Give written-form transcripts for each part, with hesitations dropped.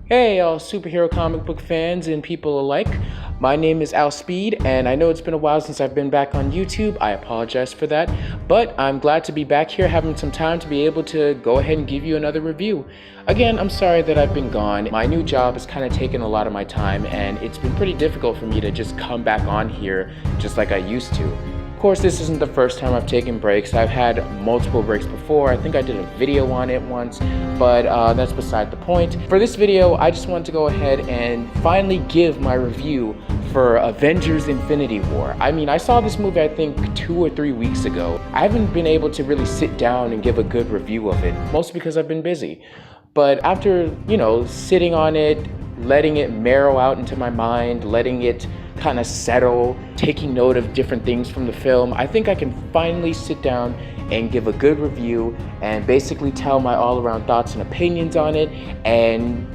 Hey, all superhero comic book fans and people alike. My name is Al Speed, and I know it's been a while since I've been back on YouTube. I apologize for that, but I'm glad to be back here having some time to be able to go ahead and give you another review. Again, I'm sorry that I've been gone. My new job has kind of taken a lot of my time, and it's been pretty difficult for me to just come back on here just like I used to. Of course, this isn't the first time I've taken breaks. I've had multiple breaks before. I think I did a video on it once, but that's beside the point. For this video, I just wanted to go ahead and finally give my review for Avengers Infinity War. I mean, I saw this movie I think 2 or 3 weeks ago. I haven't been able to really sit down and give a good review of it, mostly because I've been busy. But after, sitting on it, letting it marrow out into my mind, letting it kind of settle, taking note of different things from the film, I think I can finally sit down and give a good review and basically tell my all-around thoughts and opinions on it, and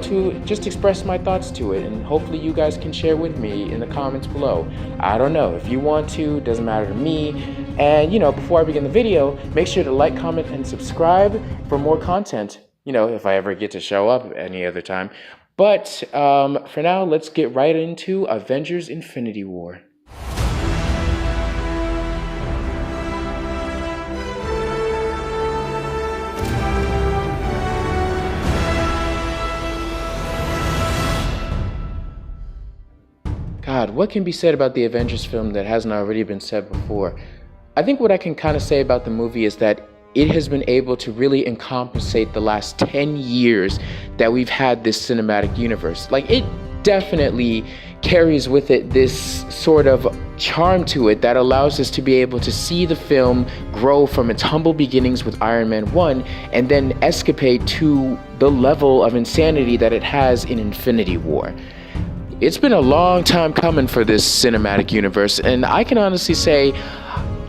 to just express my thoughts to it, and hopefully you guys can share with me in the comments below. I don't know, if you want to, doesn't matter to me. And before I begin the video, make sure to like, comment, and subscribe for more content, if I ever get to show up any other time. But for now, let's get right into Avengers Infinity War. God, what can be said about the Avengers film that hasn't already been said before? I think what I can kind of say about the movie is that it has been able to really encompass the last 10 years that we've had this cinematic universe. Like, it definitely carries with it this sort of charm to it that allows us to be able to see the film grow from its humble beginnings with Iron Man 1 and then escapade to the level of insanity that it has in Infinity War. It's been a long time coming for this cinematic universe, and I can honestly say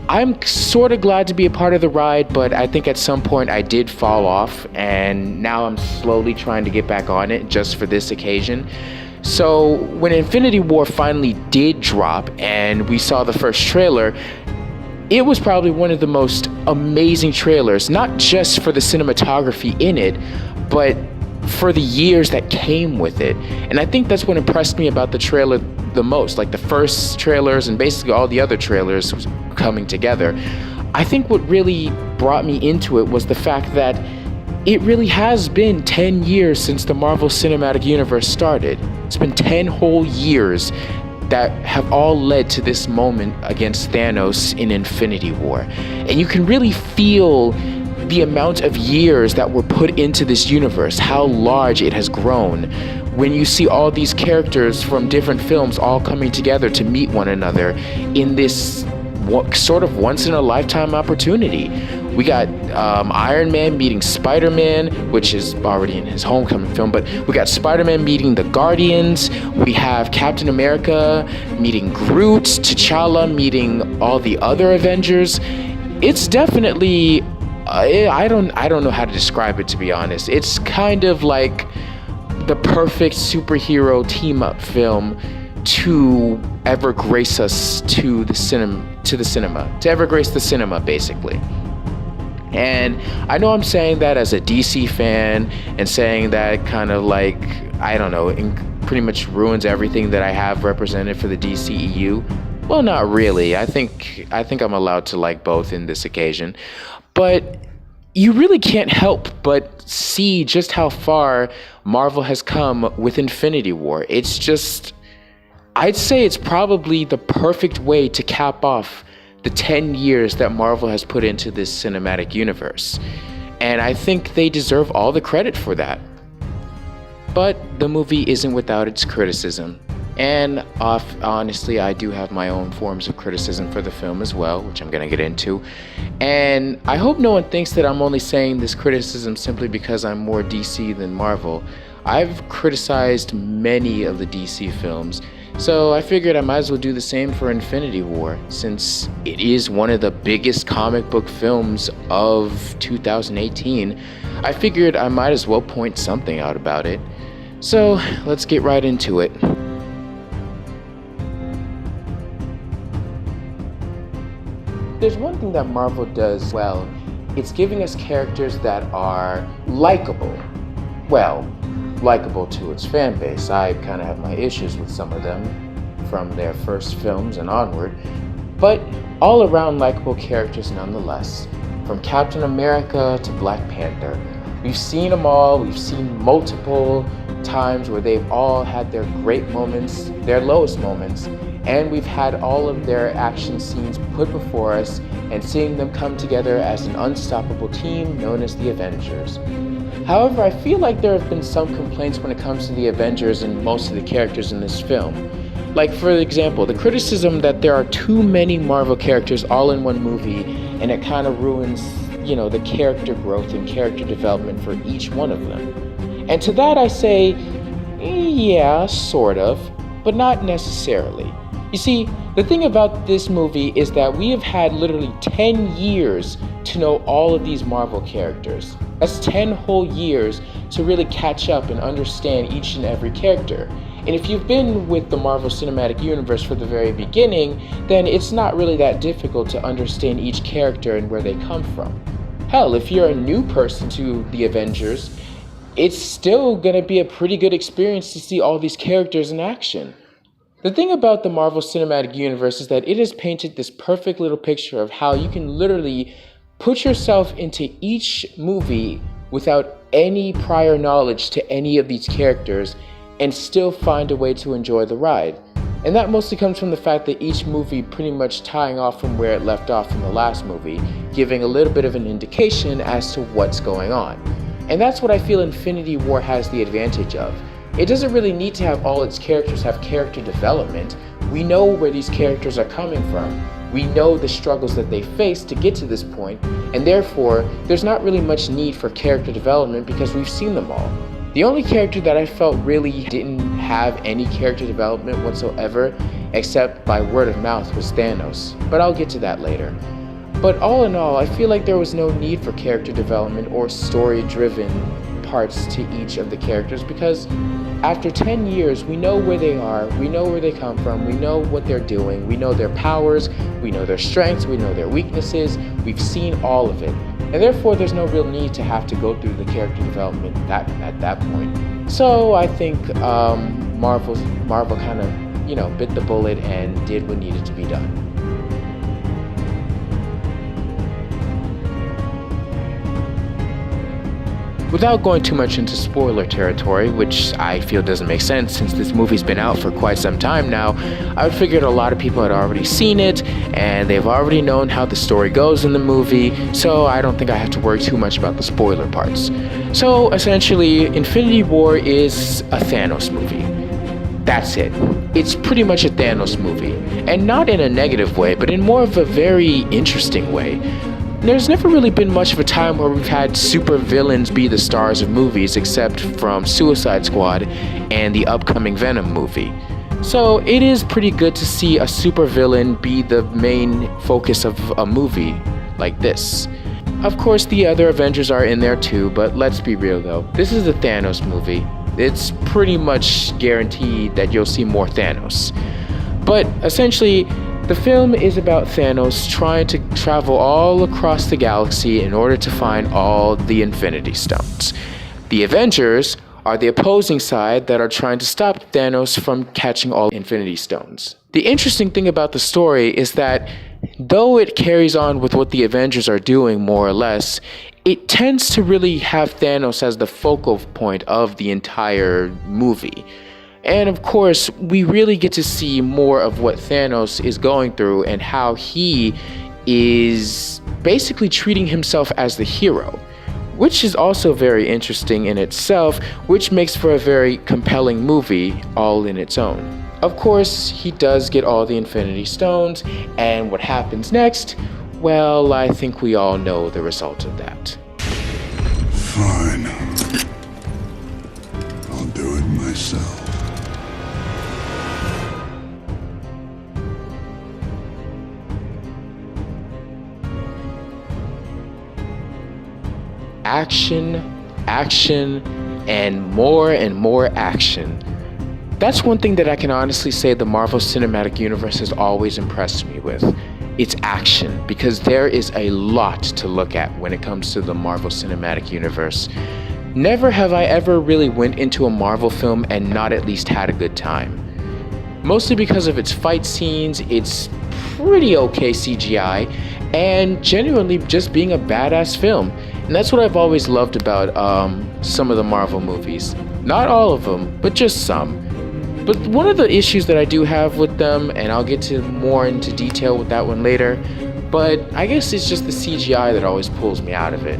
I'm sort of glad to be a part of the ride, but I think at some point I did fall off, and now I'm slowly trying to get back on it just for this occasion. So when Infinity War finally did drop and we saw the first trailer, it was probably one of the most amazing trailers, not just for the cinematography in it, but for the years that came with it. And I think that's what impressed me about the trailer the most, like the first trailers and basically all the other trailers coming together. I think what really brought me into it was the fact that it really has been 10 years since the Marvel Cinematic Universe started. It's been 10 whole years that have all led to this moment against Thanos in Infinity War. And you can really feel the amount of years that were put into this universe, how large it has grown, when you see all these characters from different films all coming together to meet one another in this sort of once-in-a-lifetime opportunity. We got Iron Man meeting Spider-Man, which is already in his homecoming film, but we got Spider-Man meeting the Guardians. We have Captain America meeting Groot, T'Challa meeting all the other Avengers. It's definitely I don't know how to describe it, to be honest. It's kind of like the perfect superhero team-up film to ever grace us to the cinema, to ever grace the cinema, basically. And I know I'm saying that as a DC fan, and saying that kind of like, I don't know, pretty much ruins everything that I have represented for the DCEU. Well, not really. I think I'm allowed to like both in this occasion. But you really can't help but see just how far Marvel has come with Infinity War. It's just, I'd say it's probably the perfect way to cap off the 10 years that Marvel has put into this cinematic universe. And I think they deserve all the credit for that. But the movie isn't without its criticism. And honestly, I do have my own forms of criticism for the film as well, which I'm going to get into. And I hope no one thinks that I'm only saying this criticism simply because I'm more DC than Marvel. I've criticized many of the DC films, so I figured I might as well do the same for Infinity War, since it is one of the biggest comic book films of 2018. I figured I might as well point something out about it. So let's get right into it. There's one thing that Marvel does well. It's giving us characters that are likable. Well, likable to its fan base. I kind of have my issues with some of them from their first films and onward, but all around likable characters nonetheless. From Captain America to Black Panther, we've seen them all. We've seen multiple times where they've all had their great moments, their lowest moments, and we've had all of their action scenes put before us and seeing them come together as an unstoppable team known as the Avengers. However, I feel like there have been some complaints when it comes to the Avengers and most of the characters in this film. Like, for example, the criticism that there are too many Marvel characters all in one movie, and it kind of ruins, the character growth and character development for each one of them. And to that I say, yeah, sort of, but not necessarily. You see, the thing about this movie is that we have had literally 10 years to know all of these Marvel characters. That's 10 whole years to really catch up and understand each and every character. And if you've been with the Marvel Cinematic Universe from the very beginning, then it's not really that difficult to understand each character and where they come from. Hell, if you're a new person to the Avengers, it's still gonna be a pretty good experience to see all these characters in action. The thing about the Marvel Cinematic Universe is that it has painted this perfect little picture of how you can literally put yourself into each movie without any prior knowledge to any of these characters and still find a way to enjoy the ride. And that mostly comes from the fact that each movie pretty much tying off from where it left off in the last movie, giving a little bit of an indication as to what's going on. And that's what I feel Infinity War has the advantage of. It doesn't really need to have all its characters have character development. We know where these characters are coming from. We know the struggles that they face to get to this point, and therefore, there's not really much need for character development because we've seen them all. The only character that I felt really didn't have any character development whatsoever, except by word of mouth, was Thanos, but I'll get to that later. But all in all, I feel like there was no need for character development or story-driven parts to each of the characters because after 10 years, we know where they are, we know where they come from, we know what they're doing, we know their powers, we know their strengths, we know their weaknesses, we've seen all of it. And therefore, there's no real need to have to go through the character development at that point. So I think Marvel kind of, bit the bullet and did what needed to be done. Without going too much into spoiler territory, which I feel doesn't make sense since this movie's been out for quite some time now, I figured a lot of people had already seen it and they've already known how the story goes in the movie, so I don't think I have to worry too much about the spoiler parts. So essentially, Infinity War is a Thanos movie. That's it. It's pretty much a Thanos movie, and not in a negative way, but in more of a very interesting way. There's never really been much of a time where we've had super villains be the stars of movies except from Suicide Squad and the upcoming Venom movie. So it is pretty good to see a super villain be the main focus of a movie like this. Of course, the other Avengers are in there too, but let's be real though. This is a Thanos movie. It's pretty much guaranteed that you'll see more Thanos. But essentially, the film is about Thanos trying to travel all across the galaxy in order to find all the Infinity Stones. The Avengers are the opposing side that are trying to stop Thanos from catching all Infinity Stones. The interesting thing about the story is that though it carries on with what the Avengers are doing more or less, it tends to really have Thanos as the focal point of the entire movie. And of course, we really get to see more of what Thanos is going through and how he is basically treating himself as the hero, which is also very interesting in itself, which makes for a very compelling movie all in its own. Of course, he does get all the Infinity Stones, and what happens next? Well, I think we all know the result of that. Fine. I'll do it myself. Action, and more action. That's one thing that I can honestly say the Marvel Cinematic Universe has always impressed me with. It's action, because there is a lot to look at when it comes to the Marvel Cinematic Universe. Never have I ever really went into a Marvel film and not at least had a good time. Mostly because of its fight scenes, its pretty okay CGI, and genuinely just being a badass film. And that's what I've always loved about some of the Marvel movies. Not all of them, but just some. But one of the issues that I do have with them, and I'll get to more into detail with that one later, but I guess it's just the CGI that always pulls me out of it.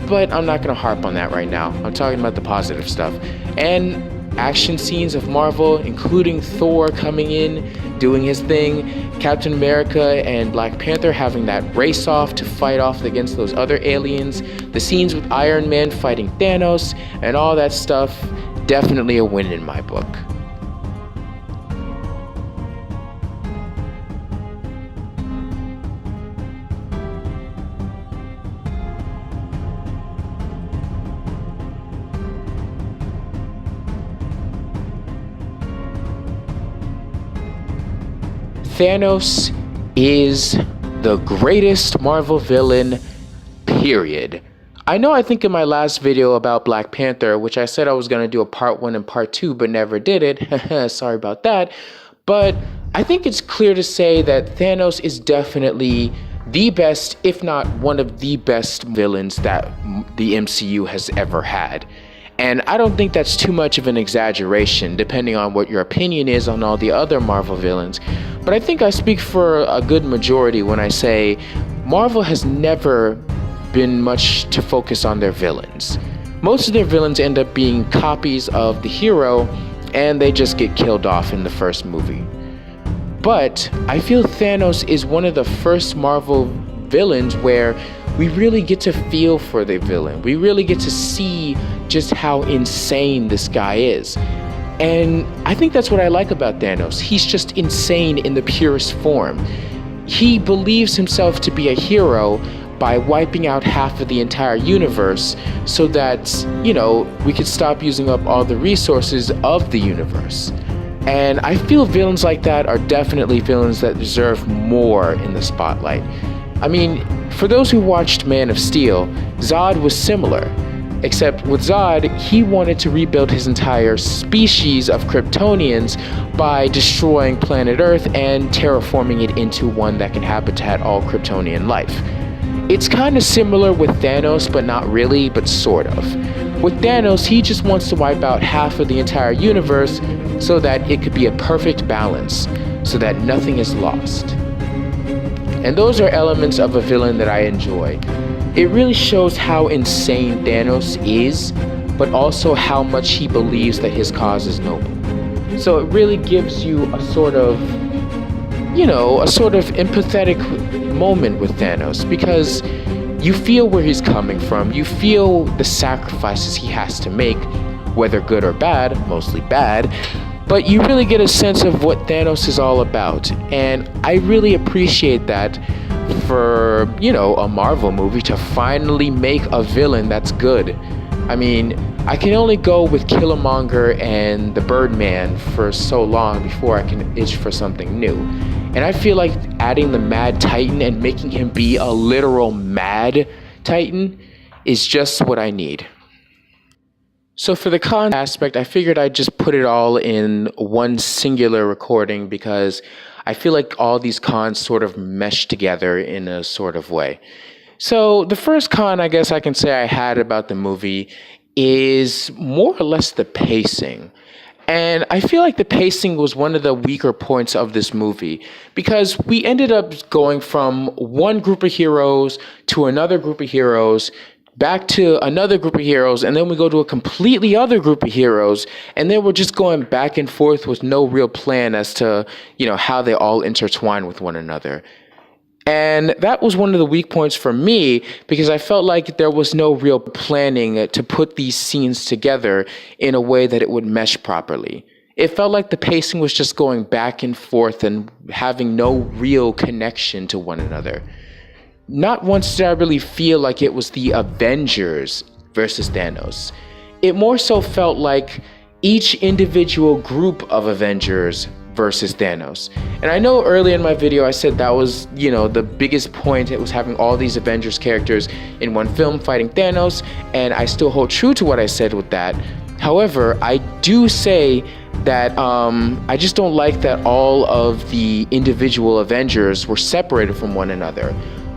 But I'm not gonna harp on that right now. I'm talking about the positive stuff. And action scenes of Marvel, including Thor coming in, doing his thing, Captain America and Black Panther having that race off to fight off against those other aliens, the scenes with Iron Man fighting Thanos, and all that stuff, definitely a win in my book. Thanos is the greatest Marvel villain, period. I know I think in my last video about Black Panther, which I said I was going to do a part 1 and part 2, but never did it. Sorry about that. But I think it's clear to say that Thanos is definitely the best, if not one of the best villains that the MCU has ever had. And I don't think that's too much of an exaggeration, depending on what your opinion is on all the other Marvel villains. But I think I speak for a good majority when I say Marvel has never been much to focus on their villains. Most of their villains end up being copies of the hero, and they just get killed off in the first movie. But I feel Thanos is one of the first Marvel villains where we really get to feel for the villain. We really get to see just how insane this guy is. And I think that's what I like about Thanos. He's just insane in the purest form. He believes himself to be a hero by wiping out half of the entire universe so that, we could stop using up all the resources of the universe. And I feel villains like that are definitely villains that deserve more in the spotlight. I mean, for those who watched Man of Steel, Zod was similar. Except with Zod, he wanted to rebuild his entire species of Kryptonians by destroying planet Earth and terraforming it into one that can habitat all Kryptonian life. It's kind of similar with Thanos, but not really, but sort of. With Thanos, he just wants to wipe out half of the entire universe so that it could be a perfect balance, so that nothing is lost. And those are elements of a villain that I enjoy. It really shows how insane Thanos is, but also how much he believes that his cause is noble. So it really gives you a sort of empathetic moment with Thanos, because you feel where he's coming from. You feel the sacrifices he has to make, whether good or bad, mostly bad, but you really get a sense of what Thanos is all about. And I really appreciate that for, a Marvel movie to finally make a villain that's good. I mean, I can only go with Killmonger and the Birdman for so long before I can itch for something new. And I feel like adding the Mad Titan and making him be a literal Mad Titan is just what I need. So for the con aspect, I figured I'd just put it all in one singular recording because I feel like all these cons sort of mesh together in a sort of way. So the first con I guess I can say I had about the movie is more or less the pacing. And I feel like the pacing was one of the weaker points of this movie because we ended up going from one group of heroes to another group of heroes, back to another group of heroes, and then we go to a completely other group of heroes, and then we're just going back and forth with no real plan as to, how they all intertwine with one another. And that was one of the weak points for me because I felt like there was no real planning to put these scenes together in a way that it would mesh properly. It felt like the pacing was just going back and forth and having no real connection to one another. Not once did I really feel like it was the Avengers versus Thanos. It more so felt like each individual group of Avengers versus Thanos. And I know earlier in my video I said that was, the biggest point. It was having all these Avengers characters in one film fighting Thanos, and I still hold true to what I said with that. However, I do say that I just don't like that all of the individual Avengers were separated from one another.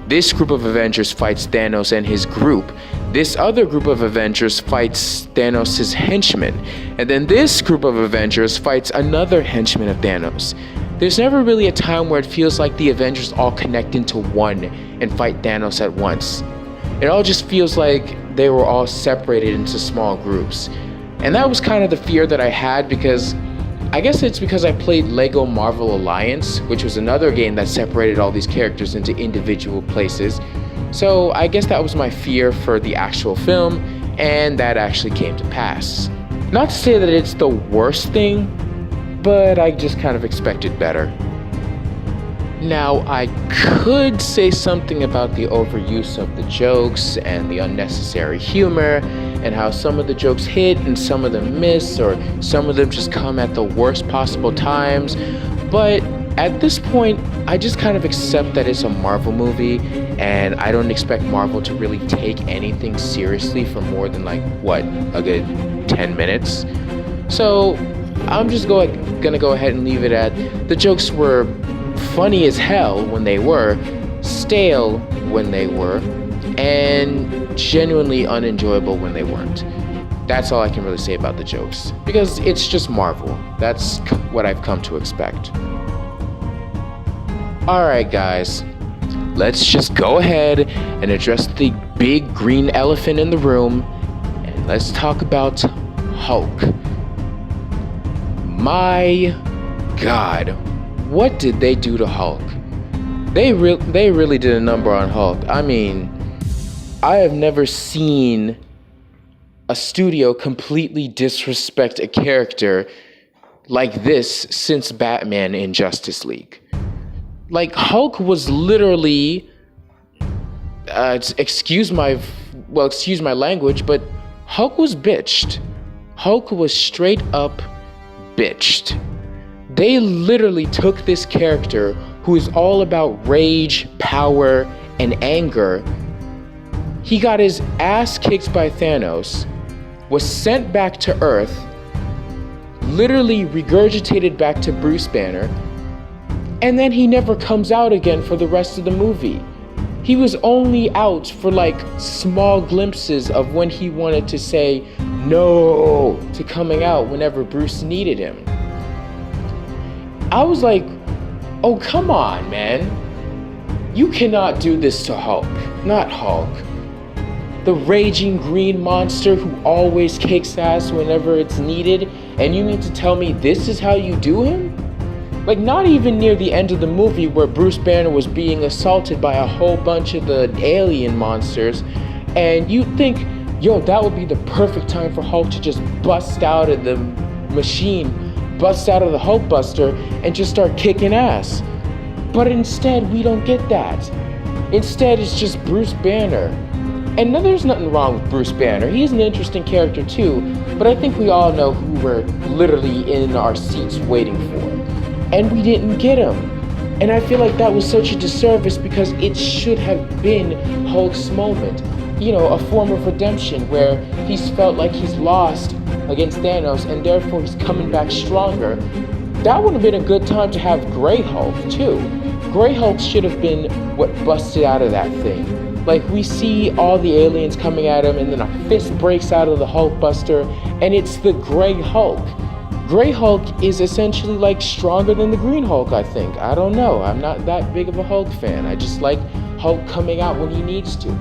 This group of Avengers fights Thanos and his group. This other group of Avengers fights Thanos' henchmen. And then this group of Avengers fights another henchman of Thanos. There's never really a time where it feels like the Avengers all connect into one and fight Thanos at once. It all just feels like they were all separated into small groups. And that was kind of the fear that I had, because I guess it's because I played Lego Marvel Alliance, which was another game that separated all these characters into individual places. So I guess that was my fear for the actual film, and that actually came to pass. Not to say that it's the worst thing, but I just kind of expected better. Now, I could say something about the overuse of the jokes and the unnecessary humor, and how some of the jokes hit and some of them miss, or some of them just come at the worst possible times. But at this point, I just kind of accept that it's a Marvel movie, and I don't expect Marvel to really take anything seriously for more than a good 10 minutes. So I'm just gonna go ahead and leave it at the jokes were funny as hell when they were, stale when they were, and genuinely unenjoyable when they weren't. That's all I can really say about the jokes, because it's just Marvel. That's what I've come to expect. Alright guys, let's just go ahead and address the big green elephant in the room, and let's talk about Hulk. My God, what did they do to Hulk? They really did a number on Hulk. I mean, I have never seen a studio completely disrespect a character like this since Batman in Justice League. Hulk was literally, excuse my language, but Hulk was bitched. Hulk was straight up bitched. They literally took this character who is all about rage, power, and anger. He got his ass kicked by Thanos, was sent back to Earth, literally regurgitated back to Bruce Banner, and then he never comes out again for the rest of the movie. He was only out for small glimpses of when he wanted to say no to coming out whenever Bruce needed him. I was like, oh, come on, man. You cannot do this to Hulk. Not Hulk. The raging green monster who always kicks ass whenever it's needed, and you mean to tell me this is how you do him? Not even near the end of the movie where Bruce Banner was being assaulted by a whole bunch of the alien monsters, and you think, yo, that would be the perfect time for Hulk to just bust out of the machine, bust out of the Hulkbuster, and just start kicking ass. But instead, we don't get that. Instead, it's just Bruce Banner. And no, there's nothing wrong with Bruce Banner. He's an interesting character too, but I think we all know who we're literally in our seats waiting for. And we didn't get him. And I feel like that was such a disservice, because it should have been Hulk's moment. A form of redemption where he's felt like he's lost against Thanos and therefore he's coming back stronger. That would have been a good time to have Grey Hulk too. Grey Hulk should have been what busted out of that thing. We see all the aliens coming at him, and then a fist breaks out of the Hulkbuster, and it's the Grey Hulk. Grey Hulk is essentially stronger than the Green Hulk, I think. I don't know. I'm not that big of a Hulk fan. I just like Hulk coming out when he needs to.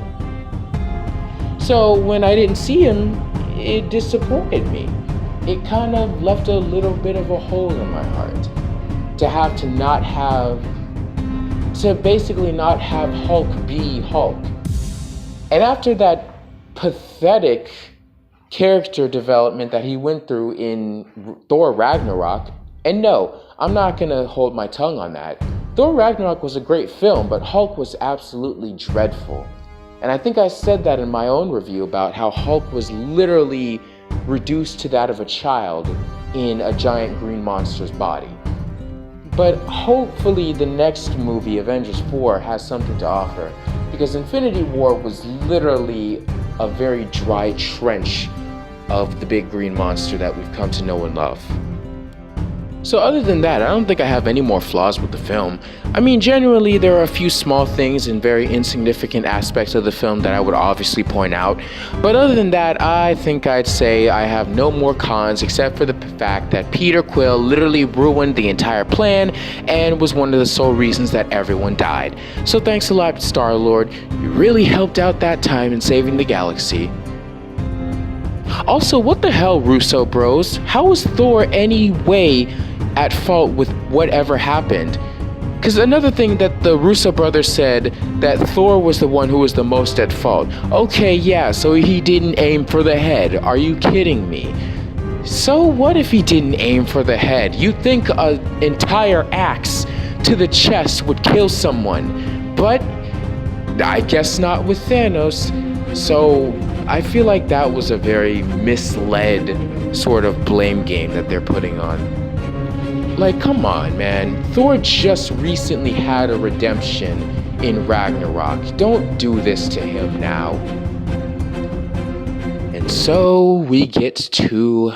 So when I didn't see him, it disappointed me. It kind of left a little bit of a hole in my heart to basically not have Hulk be Hulk. And after that pathetic character development that he went through in Thor Ragnarok, and no, I'm not gonna hold my tongue on that. Thor Ragnarok was a great film, but Hulk was absolutely dreadful. And I think I said that in my own review about how Hulk was literally reduced to that of a child in a giant green monster's body. But hopefully the next movie, Avengers 4, has something to offer. Because Infinity War was literally a very dry trench of the big green monster that we've come to know and love. So other than that, I don't think I have any more flaws with the film. I mean, generally, there are a few small things and very insignificant aspects of the film that I would obviously point out. But other than that, I think I'd say I have no more cons except for the fact that Peter Quill literally ruined the entire plan and was one of the sole reasons that everyone died. So thanks a lot, Star-Lord. You really helped out that time in saving the galaxy. Also, what the hell, Russo bros? How was Thor any way at fault with whatever happened? Because another thing that the Russo brothers said, that Thor was the one who was the most at fault. Okay, yeah, so he didn't aim for the head. Are you kidding me? So what if he didn't aim for the head? You'd think an entire axe to the chest would kill someone. But I guess not with Thanos. So I feel like that was a very misled sort of blame game that they're putting on. Like, come on, man. Thor just recently had a redemption in Ragnarok. Don't do this to him now. And so we get to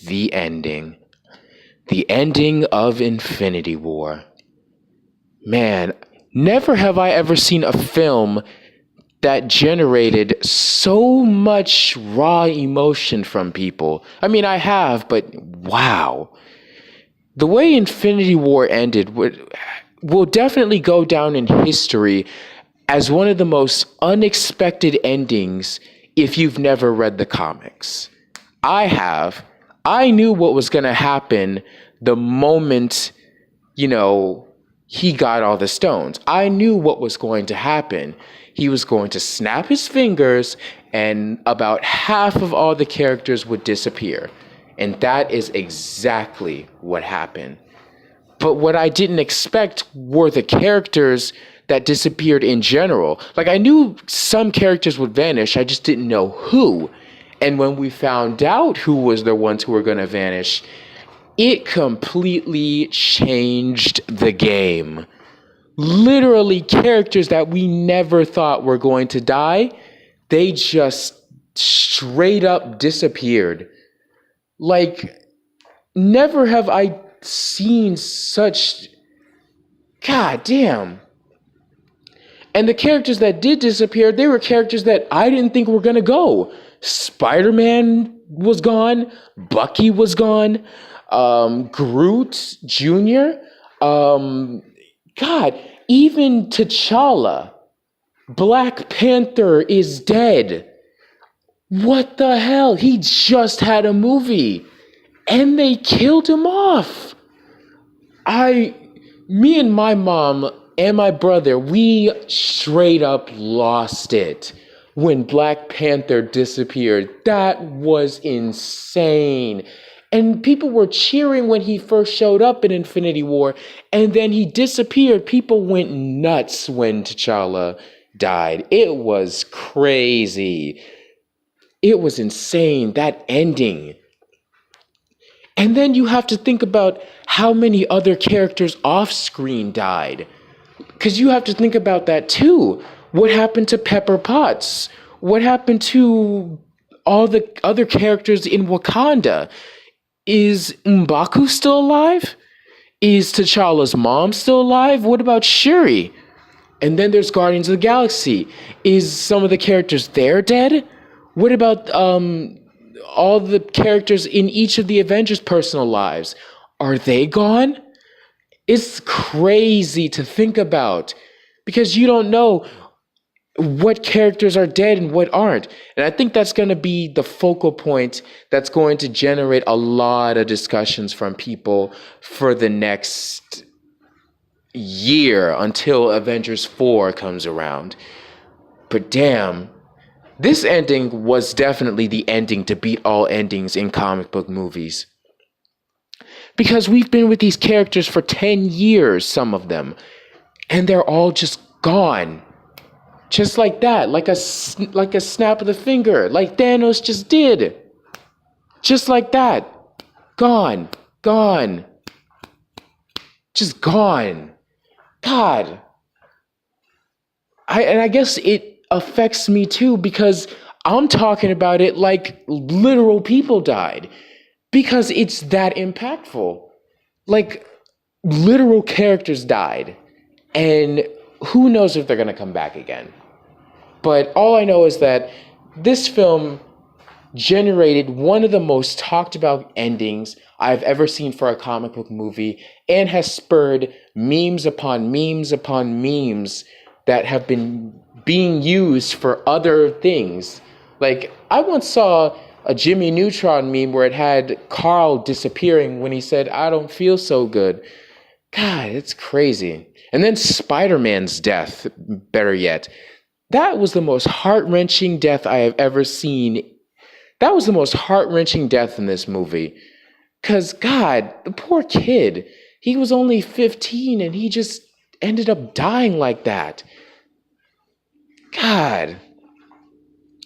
the ending. The ending of Infinity War. Man, never have I ever seen a film that generated so much raw emotion from people. I mean, I have, but wow. The way Infinity War ended will definitely go down in history as one of the most unexpected endings if you've never read the comics. I have. I knew what was going to happen the moment, he got all the stones. I knew what was going to happen. He was going to snap his fingers and about half of all the characters would disappear. And that is exactly what happened. But what I didn't expect were the characters that disappeared in general. Like, I knew some characters would vanish, I just didn't know who. And when we found out who was the ones who were going to vanish, it completely changed the game. Literally, characters that we never thought were going to die, they just straight up disappeared. Like, never have I seen such... God damn. And the characters that did disappear, they were characters that I didn't think were gonna go. Spider-Man was gone. Bucky was gone. Groot Jr. God, even T'Challa. Black Panther is dead. What the hell? He just had a movie and they killed him off. Me and my mom and my brother, we straight up lost it when Black Panther disappeared. That was insane. And people were cheering when he first showed up in Infinity War, and then he disappeared. People went nuts when T'Challa died. It was crazy. It was insane, that ending. And then you have to think about how many other characters off screen died. Because you have to think about that too. What happened to Pepper Potts? What happened to all the other characters in Wakanda? Is M'Baku still alive? Is T'Challa's mom still alive? What about Shuri? And then there's Guardians of the Galaxy. Is some of the characters there dead? What about all the characters in each of the Avengers' personal lives? Are they gone? It's crazy to think about because you don't know what characters are dead and what aren't. And I think that's going to be the focal point that's going to generate a lot of discussions from people for the next year until Avengers 4 comes around. But damn, this ending was definitely the ending to beat all endings in comic book movies. Because we've been with these characters for 10 years, some of them, and they're all just gone. Just like that, like a snap of the finger, like Thanos just did. Just like that. Gone. just gone. God. I guess it affects me too because I'm talking about it like literal people died because it's that impactful. Like literal characters died, and who knows if they're going to come back again. But all I know is that this film generated one of the most talked about endings I've ever seen for a comic book movie and has spurred memes upon memes upon memes that have been being used for other things. Like, I once saw a Jimmy Neutron meme where it had Carl disappearing when he said, "I don't feel so good." God, it's crazy. And then Spider-Man's death, better yet. That was the most heart-wrenching death I have ever seen. That was the most heart-wrenching death in this movie. Because, God, the poor kid, he was only 15 and he just ended up dying like that. God,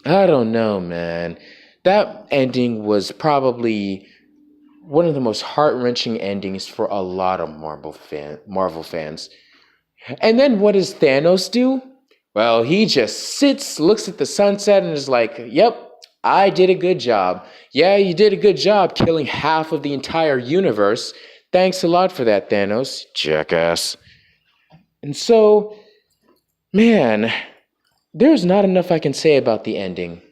I don't know, man. That ending was probably one of the most heart-wrenching endings for a lot of Marvel fans. And then what does Thanos do? Well, he just sits, looks at the sunset, and is like, "Yep, I did a good job. Yeah, you did a good job killing half of the entire universe. Thanks a lot for that, Thanos, jackass." And so, man, there's not enough I can say about the ending.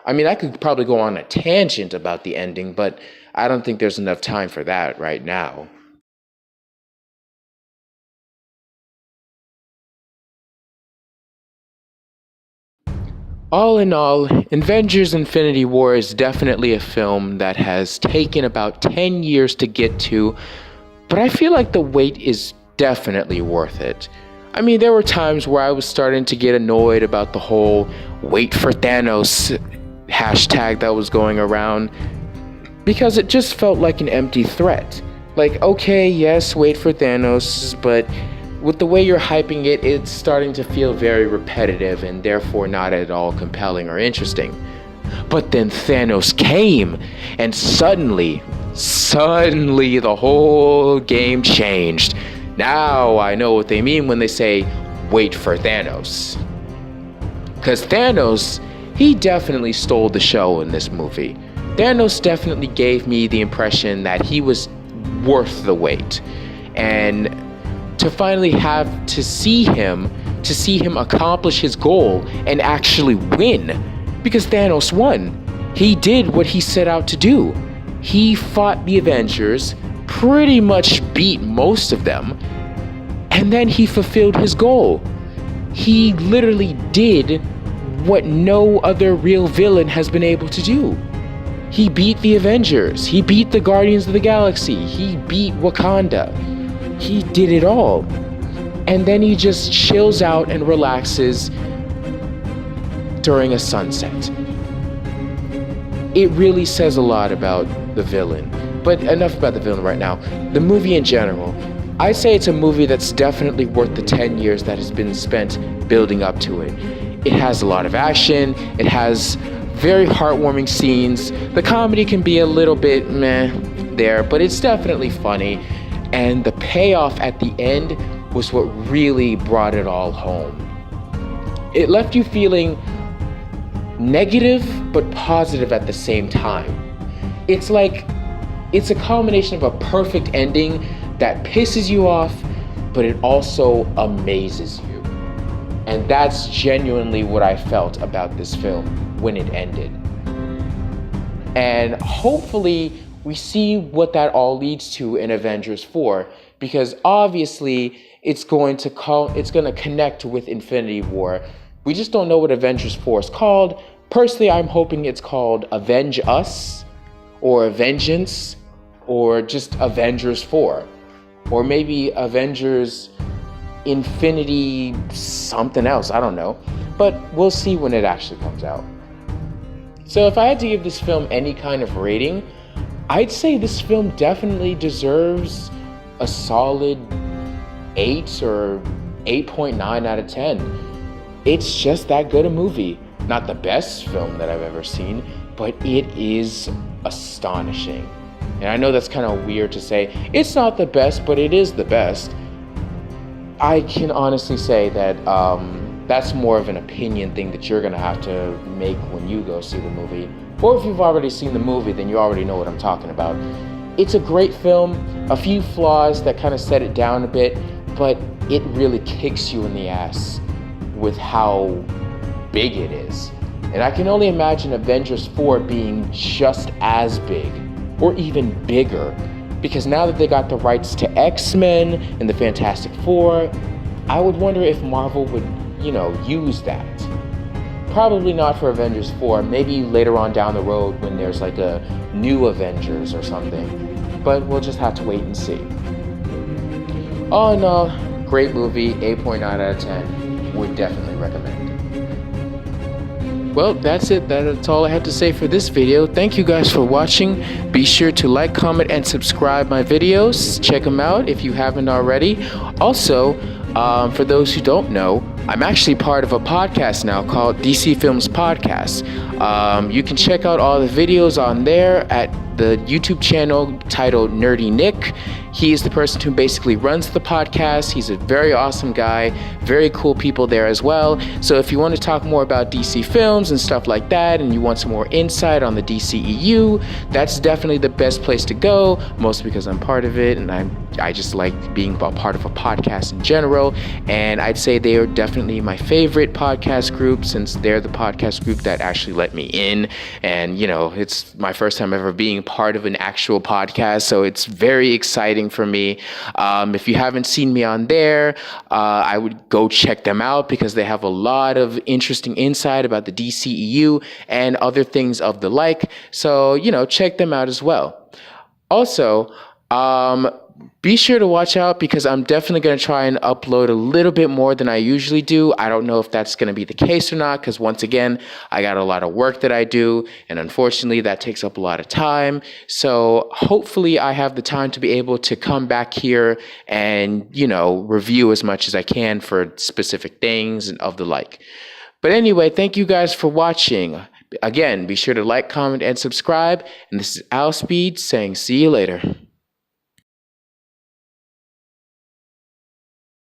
I mean, I could probably go on a tangent about the ending, but I don't think there's enough time for that right now. All in all, Avengers Infinity War is definitely a film that has taken about 10 years to get to, but I feel like the wait is definitely worth it. I mean, there were times where I was starting to get annoyed about the whole "wait for Thanos" hashtag that was going around, because it just felt like an empty threat. Like, okay, yes, wait for Thanos, but with the way you're hyping it, it's starting to feel very repetitive and therefore not at all compelling or interesting. But then Thanos came, and suddenly the whole game changed. Now I know what they mean when they say, "wait for Thanos." Because Thanos, he definitely stole the show in this movie. Thanos definitely gave me the impression that he was worth the wait. And to finally have to see him accomplish his goal and actually win, because Thanos won. He did what he set out to do. He fought the Avengers, pretty much beat most of them, and then he fulfilled his goal. He literally did what no other real villain has been able to do. He beat the Avengers. He beat the Guardians of the Galaxy. He beat Wakanda. He did it all. And then he just chills out and relaxes during a sunset. It really says a lot about the villain. But enough about the villain right now. The movie in general. I say it's a movie that's definitely worth the 10 years that has been spent building up to it. It has a lot of action. It has very heartwarming scenes. The comedy can be a little bit meh there, but it's definitely funny. And the payoff at the end was what really brought it all home. It left you feeling negative but positive at the same time. It's like it's a combination of a perfect ending that pisses you off, but it also amazes you. And that's genuinely what I felt about this film when it ended. And hopefully we see what that all leads to in Avengers 4, because obviously it's going to connect with Infinity War. We just don't know what Avengers 4 is called. Personally, I'm hoping it's called Avenge Us, or Vengeance, or just Avengers 4, or maybe Avengers Infinity something else, I don't know. But we'll see when it actually comes out. So if I had to give this film any kind of rating, I'd say this film definitely deserves a solid 8 or 8.9 out of 10. It's just that good a movie. Not the best film that I've ever seen, but it is astonishing. And I know that's kind of weird to say. It's not the best, but it is the best. I can honestly say that that's more of an opinion thing that you're going to have to make when you go see the movie. Or if you've already seen the movie, then you already know what I'm talking about. It's a great film, a few flaws that kind of set it down a bit, but it really kicks you in the ass with how big it is. And I can only imagine Avengers 4 being just as big, or even bigger, because now that they got the rights to X-Men and the Fantastic Four, I would wonder if Marvel would, use that. Probably not for Avengers 4, maybe later on down the road when there's like a new Avengers or something. But we'll just have to wait and see. All in all, great movie, 8.9 out of 10. Would definitely recommend. Well, that's it. That's all I have to say for this video. Thank you guys for watching. Be sure to like, comment, and subscribe my videos. Check them out if you haven't already. Also, for those who don't know, I'm actually part of a podcast now called DC Films Podcast. You can check out all the videos on there at the YouTube channel titled Nerdy Nick. He is the person who basically runs the podcast. He's a very awesome guy, very cool people there as well. So if you want to talk more about DC films and stuff like that, and you want some more insight on the DCEU, that's definitely the best place to go, mostly because I'm part of it, and I just like being a part of a podcast in general. And I'd say they are definitely my favorite podcast group, since they're the podcast group that actually let me in. And, it's my first time ever being part of an actual podcast, so it's very exciting for me. If you haven't seen me on there, I would go check them out, because they have a lot of interesting insight about the DCEU and other things of the like. So, check them out as well. Also, be sure to watch out, because I'm definitely going to try and upload a little bit more than I usually do. I don't know if that's going to be the case or not, because once again, I got a lot of work that I do, and unfortunately that takes up a lot of time. So hopefully I have the time to be able to come back here and, review as much as I can for specific things and of the like. But anyway, thank you guys for watching. Again, be sure to like, comment, and subscribe. And this is Al Speed saying see you later.